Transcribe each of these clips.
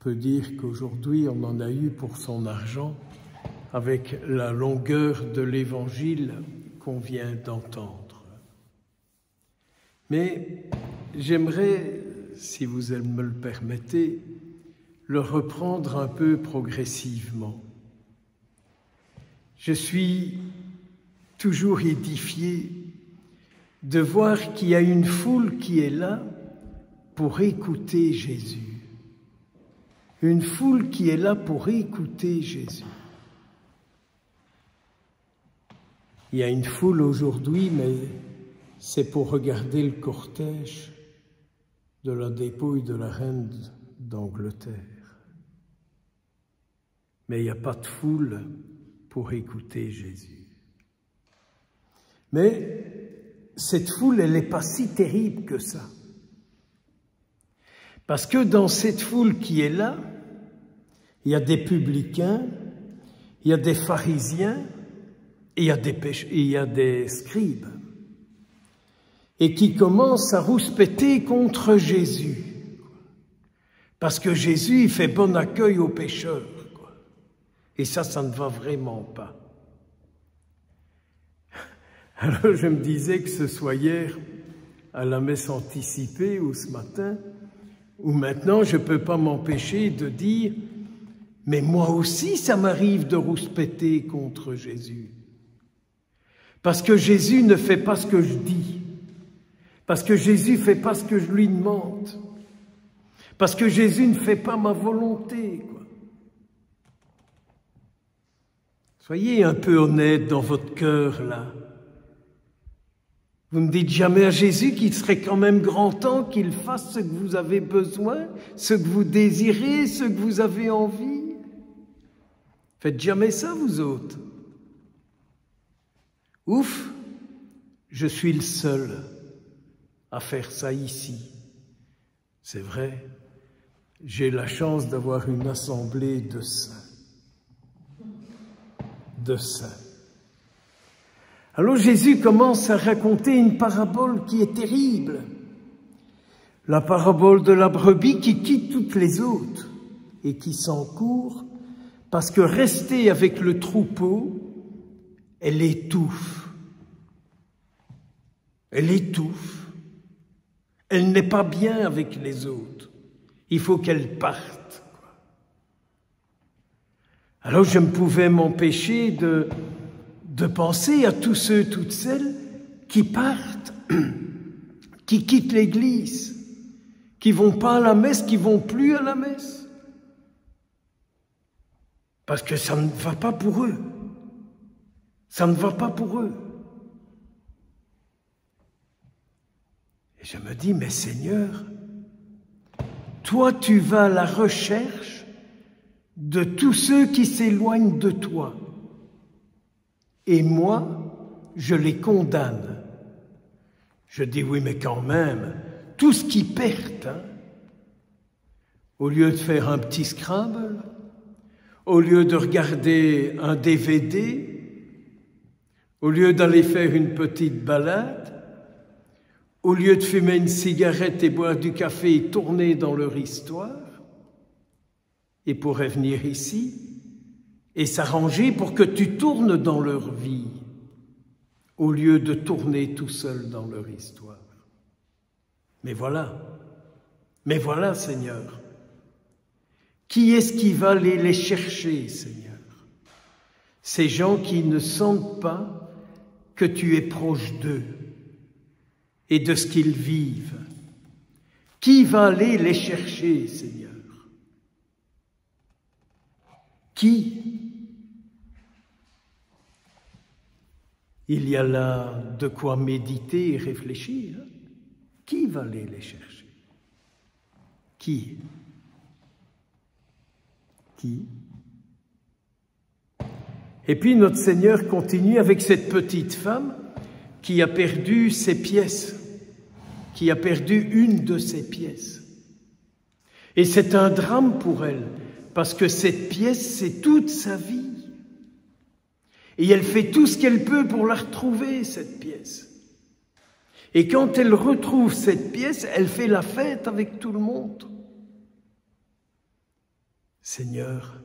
peut dire qu'aujourd'hui, on en a eu pour son argent avec la longueur de l'évangile qu'on vient d'entendre. Mais j'aimerais, si vous me le permettez, le reprendre un peu progressivement. Je suis toujours édifié de voir qu'il y a une foule qui est là pour écouter Jésus. Une foule qui est là pour écouter Jésus. Il y a une foule aujourd'hui, mais c'est pour regarder le cortège de la dépouille de la reine d'Angleterre. Mais il n'y a pas de foule pour écouter Jésus. Mais cette foule, elle n'est pas si terrible que ça. Parce que dans cette foule qui est là, il y a des publicains, il y a des pharisiens, et il y a des scribes, et qui commencent à rouspéter contre Jésus. Parce que Jésus, il fait bon accueil aux pécheurs. Et ça ne va vraiment pas. Alors je me disais que ce soit hier, à la messe anticipée, ou ce matin, ou maintenant, je ne peux pas m'empêcher de dire « Mais moi aussi, ça m'arrive de rouspéter contre Jésus. » Parce que Jésus ne fait pas ce que je dis. Parce que Jésus ne fait pas ce que je lui demande. Parce que Jésus ne fait pas ma volonté, quoi. Soyez un peu honnête dans votre cœur, là. Vous ne dites jamais à Jésus qu'il serait quand même grand temps qu'il fasse ce que vous avez besoin, ce que vous désirez, ce que vous avez envie. Faites jamais ça, vous autres. Ouf, je suis le seul à faire ça ici. C'est vrai, j'ai la chance d'avoir une assemblée de saints. Alors Jésus commence à raconter une parabole qui est terrible. La parabole de la brebis qui quitte toutes les autres et qui s'en court parce que restée avec le troupeau, elle étouffe. Elle étouffe. Elle n'est pas bien avec les autres. Il faut qu'elle parte. Alors je ne pouvais m'empêcher de penser à tous ceux, toutes celles qui partent, qui quittent l'église, qui vont pas à la messe, qui vont plus à la messe. Parce que ça ne va pas pour eux. Ça ne va pas pour eux. Et je me dis, mais Seigneur, toi tu vas à la recherche de tous ceux qui s'éloignent de toi. Et moi, je les condamne. Je dis, oui, mais quand même, tout ce qui perd, hein, au lieu de faire un petit Scrabble, au lieu de regarder un DVD, au lieu d'aller faire une petite balade, au lieu de fumer une cigarette et boire du café et tourner dans leur histoire, et pourraient venir ici et s'arranger pour que tu tournes dans leur vie, au lieu de tourner tout seul dans leur histoire. Mais voilà, Seigneur, qui est-ce qui va aller les chercher, Seigneur? Ces gens qui ne sentent pas que tu es proche d'eux et de ce qu'ils vivent. Qui va aller les chercher, Seigneur? Qui? Il y a là de quoi méditer et réfléchir. Qui va aller les chercher? Qui? Et puis notre Seigneur continue avec cette petite femme qui a perdu ses pièces, qui a perdu une de ses pièces. Et c'est un drame pour elle, parce que cette pièce, c'est toute sa vie. Et elle fait tout ce qu'elle peut pour la retrouver, cette pièce. Et quand elle retrouve cette pièce, elle fait la fête avec tout le monde. Seigneur,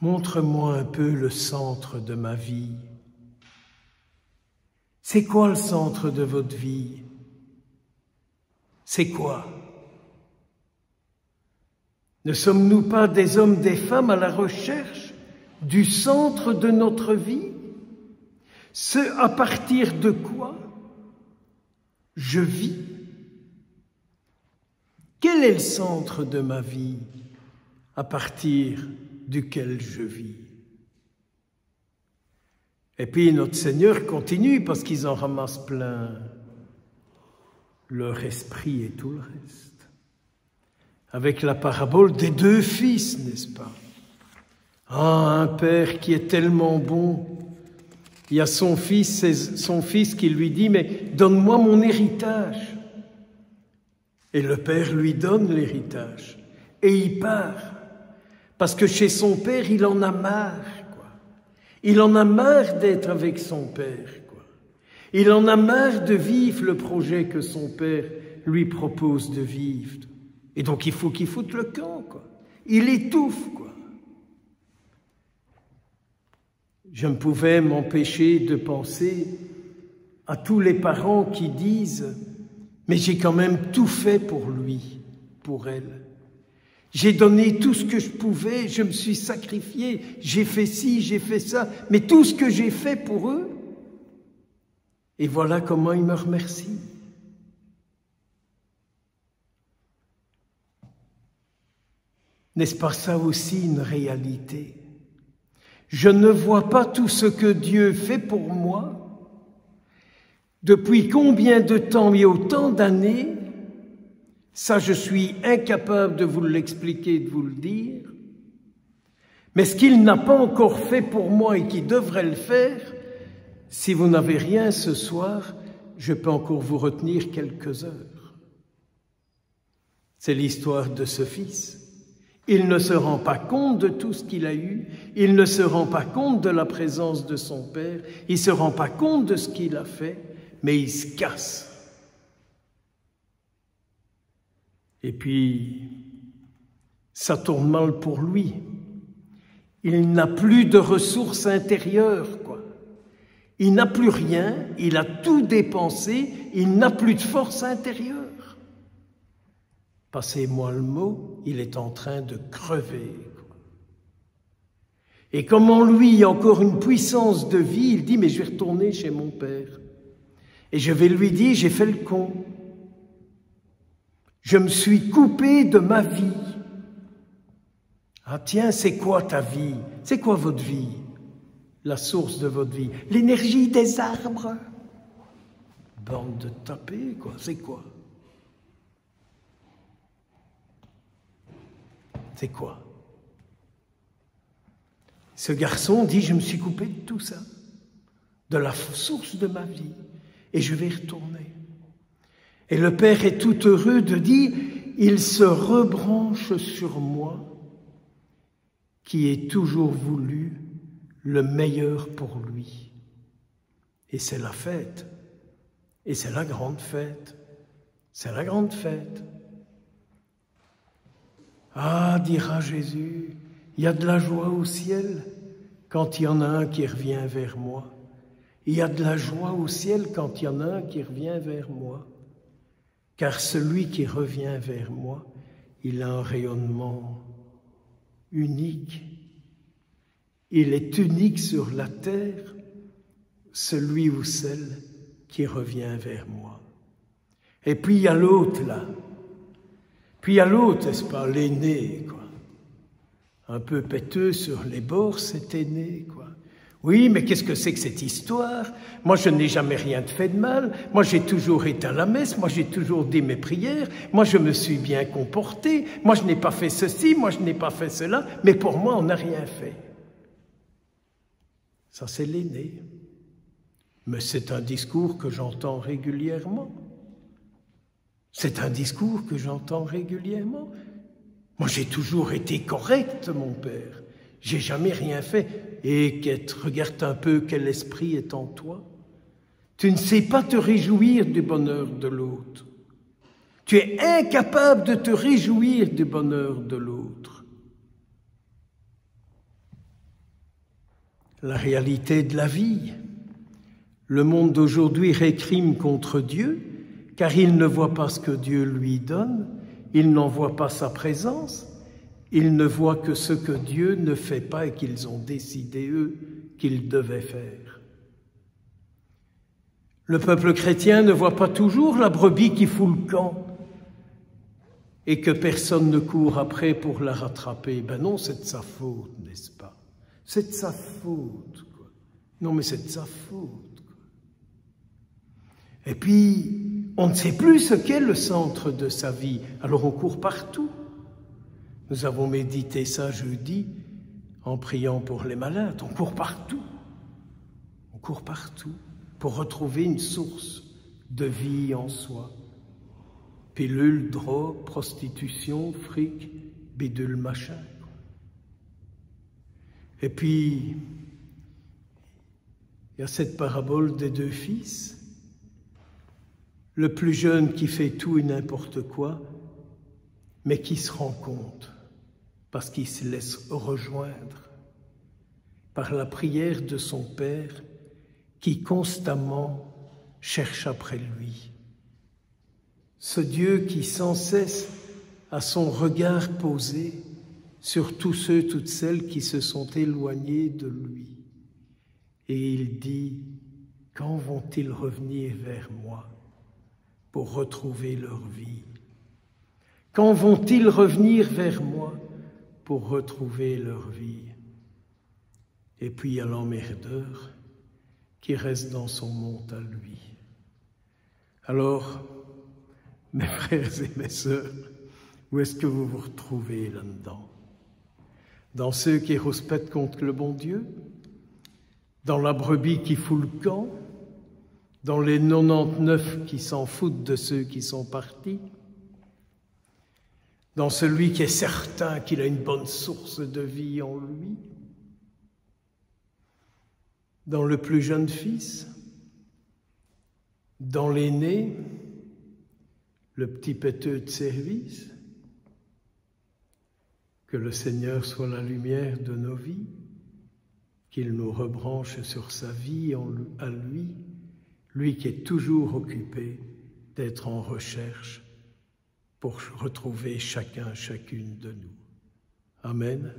montre-moi un peu le centre de ma vie. C'est quoi le centre de votre vie? C'est quoi? Ne sommes-nous pas des hommes, des femmes à la recherche du centre de notre vie? Ce à partir de quoi je vis? Quel est le centre de ma vie à partir duquel je vis? Et puis notre Seigneur continue parce qu'ils en ramassent plein leur esprit et tout le reste. Avec la parabole des deux fils, n'est-ce pas? Ah, un père qui est tellement bon. Il y a son fils qui lui dit « Mais donne-moi mon héritage ». Et le père lui donne l'héritage. Et il part. Parce que chez son père, il en a marre, quoi. Il en a marre d'être avec son père, quoi. Il en a marre de vivre le projet que son père lui propose de vivre. Et donc, il faut qu'il foute le camp, quoi. Il étouffe, quoi. Je ne pouvais m'empêcher de penser à tous les parents qui disent « Mais j'ai quand même tout fait pour lui, pour elle. J'ai donné tout ce que je pouvais, je me suis sacrifié, j'ai fait ci, j'ai fait ça, mais tout ce que j'ai fait pour eux, et voilà comment ils me remercient. » N'est-ce pas ça aussi une réalité? Je ne vois pas tout ce que Dieu fait pour moi. Depuis combien de temps et autant d'années, ça je suis incapable de vous l'expliquer, de vous le dire. Mais ce qu'il n'a pas encore fait pour moi et qui devrait le faire, si vous n'avez rien ce soir, je peux encore vous retenir quelques heures. C'est l'histoire de ce fils. Il ne se rend pas compte de tout ce qu'il a eu, il ne se rend pas compte de la présence de son père, il ne se rend pas compte de ce qu'il a fait, mais il se casse. Et puis, ça tourne mal pour lui. Il n'a plus de ressources intérieures, quoi. Il n'a plus rien, il a tout dépensé, il n'a plus de force intérieure. Passez-moi le mot, il est en train de crever. Et comme en lui il y a encore une puissance de vie, il dit « Mais je vais retourner chez mon père. Et je vais lui dire, j'ai fait le con. Je me suis coupé de ma vie. » Ah tiens, c'est quoi ta vie? C'est quoi votre vie? La source de votre vie? L'énergie des arbres? Bande de tapés, quoi, c'est quoi? C'est quoi? Ce garçon dit, je me suis coupé de tout ça, de la source de ma vie, et je vais y retourner. Et le père est tout heureux de dire, il se rebranche sur moi, qui ai toujours voulu le meilleur pour lui. Et c'est la fête, et c'est la grande fête, c'est la grande fête. Ah, dira Jésus, il y a de la joie au ciel quand il y en a un qui revient vers moi. Il y a de la joie au ciel quand il y en a un qui revient vers moi. Car celui qui revient vers moi, il a un rayonnement unique. Il est unique sur la terre, celui ou celle qui revient vers moi. Et puis il y a l'autre là. Puis il y a l'autre, n'est-ce pas, l'aîné, quoi. Un peu péteux sur les bords, cet aîné, quoi. Oui, mais qu'est-ce que c'est que cette histoire? Moi, je n'ai jamais rien fait de mal. Moi, j'ai toujours été à la messe. Moi, j'ai toujours dit mes prières. Moi, je me suis bien comporté. Moi, je n'ai pas fait ceci. Moi, je n'ai pas fait cela. Mais pour moi, on n'a rien fait. Ça, c'est l'aîné. Mais c'est un discours que j'entends régulièrement. C'est un discours que j'entends régulièrement. Moi, j'ai toujours été correct, mon père. J'ai jamais rien fait. Et regarde un peu quel esprit est en toi. Tu ne sais pas te réjouir du bonheur de l'autre. Tu es incapable de te réjouir du bonheur de l'autre. la réalité de la vie. Le monde d'aujourd'hui récrime contre Dieu, car il ne voit pas ce que Dieu lui donne, il n'en voit pas sa présence, il ne voit que ce que Dieu ne fait pas et qu'ils ont décidé, eux, qu'ils devaient faire. Le peuple chrétien ne voit pas toujours la brebis qui fout le camp et que personne ne court après pour la rattraper. Ben non, c'est de sa faute, n'est-ce pas? C'est de sa faute, quoi. Non, mais c'est de sa faute, quoi. Et puis, on ne sait plus ce qu'est le centre de sa vie, alors on court partout. Nous avons médité ça jeudi en priant pour les malades. On court partout. On court partout pour retrouver une source de vie en soi. Pilule, drogue, prostitution, fric, bidule, machin. Et puis, il y a cette parabole des deux fils. Le plus jeune qui fait tout et n'importe quoi, mais qui se rend compte, parce qu'il se laisse rejoindre par la prière de son Père, qui constamment cherche après lui. Ce Dieu qui sans cesse a son regard posé sur tous ceux, toutes celles qui se sont éloignés de lui. Et il dit, quand vont-ils revenir vers moi pour retrouver leur vie? Quand vont-ils revenir vers moi pour retrouver leur vie? Et puis il y a l'emmerdeur qui reste dans son monde à lui. Alors, mes frères et mes sœurs, où est-ce que vous vous retrouvez là-dedans? Dans ceux qui rouspètent contre le bon Dieu? Dans la brebis qui fout le camp? Dans les 99 qui s'en foutent de ceux qui sont partis? Dans celui qui est certain qu'il a une bonne source de vie en lui? Dans le plus jeune fils? Dans l'aîné? Le petit péteux de service? Que le Seigneur soit la lumière de nos vies, qu'il nous rebranche sur sa vie à lui, lui qui est toujours occupé d'être en recherche pour retrouver chacun, chacune de nous. Amen.